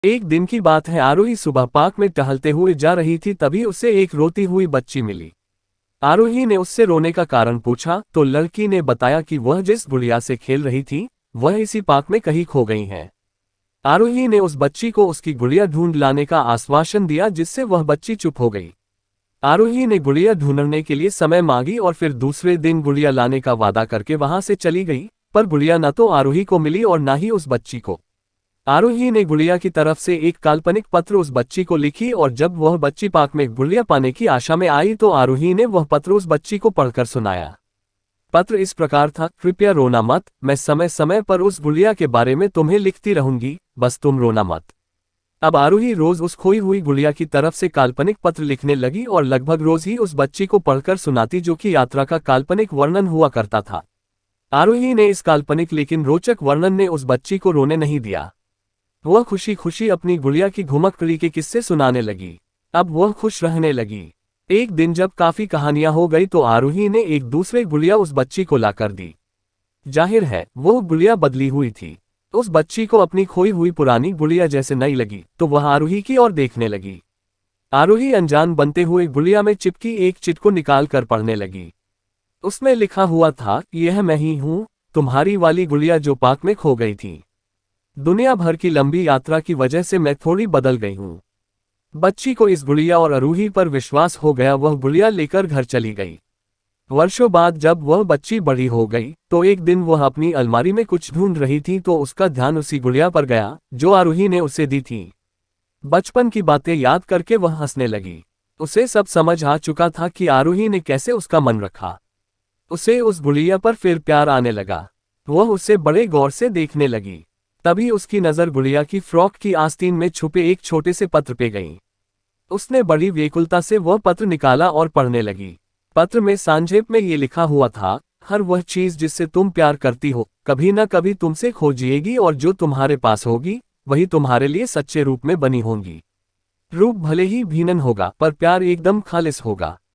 एक दिन की बात है, आरोही सुबह पार्क में टहलते हुए जा रही थी, तभी उसे एक रोती हुई बच्ची मिली। आरोही ने उससे रोने का कारण पूछा तो लड़की ने बताया कि वह जिस गुड़िया से खेल रही थी वह इसी पार्क में कहीं खो गई है। आरोही ने उस बच्ची को उसकी गुड़िया ढूंढ लाने का आश्वासन दिया, जिससे वह बच्ची चुप हो गई। आरोही ने गुड़िया ढूंढने के लिए समय मांगी और फिर दूसरे दिन गुड़िया लाने का वादा करके वहां से चली गई। पर गुड़िया न तो आरोही को मिली और न ही उस बच्ची को। आरोही ने गुड़िया की तरफ से एक काल्पनिक पत्र उस बच्ची को लिखी और जब वह बच्ची पार्क में गुड़िया पाने की आशा में आई तो आरोही ने वह पत्र उस बच्ची को पढ़कर सुनाया। पत्र इस प्रकार था, कृपया रोना मत, मैं समय समय पर उस गुड़िया के बारे में तुम्हें लिखती रहूंगी, बस तुम रोना मत। अब आरोही रोज उस खोई हुई गुड़िया की तरफ से काल्पनिक पत्र लिखने लगी और लगभग रोज ही उस बच्ची को पढ़कर सुनाती, जो कि यात्रा का काल्पनिक वर्णन हुआ करता था। आरोही ने इस काल्पनिक लेकिन रोचक वर्णन ने उस बच्ची को रोने नहीं दिया। वह खुशी खुशी अपनी गुड़िया की घुमक्कड़ी के किस्से सुनाने लगी। अब वह खुश रहने लगी। एक दिन जब काफी कहानियां हो गई तो आरोही ने एक दूसरे गुड़िया उस बच्ची को लाकर दी। जाहिर है वो गुड़िया बदली हुई थी। उस बच्ची को अपनी खोई हुई पुरानी गुड़िया जैसे नई लगी तो वह आरोही की ओर देखने लगी। आरोही अनजान बनते हुए गुड़िया में चिपकी एक चिट को निकाल कर पढ़ने लगी। उसमें लिखा हुआ था, यह मैं ही हूँ, तुम्हारी वाली गुड़िया जो पार्क में खो गई थी। दुनिया भर की लंबी यात्रा की वजह से मैं थोड़ी बदल गई हूँ। बच्ची को इस गुड़िया और आरोही पर विश्वास हो गया। वह गुड़िया लेकर घर चली गई। वर्षों बाद जब वह बच्ची बड़ी हो गई तो एक दिन वह अपनी अलमारी में कुछ ढूंढ रही थी तो उसका ध्यान उसी गुड़िया पर गया जो आरोही ने उसे दी थी। बचपन की बातें याद करके वह हंसने लगी। उसे सब समझ आ चुका था कि आरोही ने कैसे उसका मन रखा। उसे उस गुड़िया पर फिर प्यार आने लगा। वह उसे बड़े गौर से देखने लगी। तभी उसकी नज़र गुड़िया की फ्रॉक की आस्तीन में छुपे एक छोटे से पत्र पे गई। उसने बड़ी व्याकुलता से वह पत्र निकाला और पढ़ने लगी। पत्र में संक्षेप में ये लिखा हुआ था, हर वह चीज जिससे तुम प्यार करती हो कभी न कभी तुमसे खोजिएगी और जो तुम्हारे पास होगी वही तुम्हारे लिए सच्चे रूप में बनी होंगी। रूप भले ही भिन्न होगा पर प्यार एकदम खालिस होगा।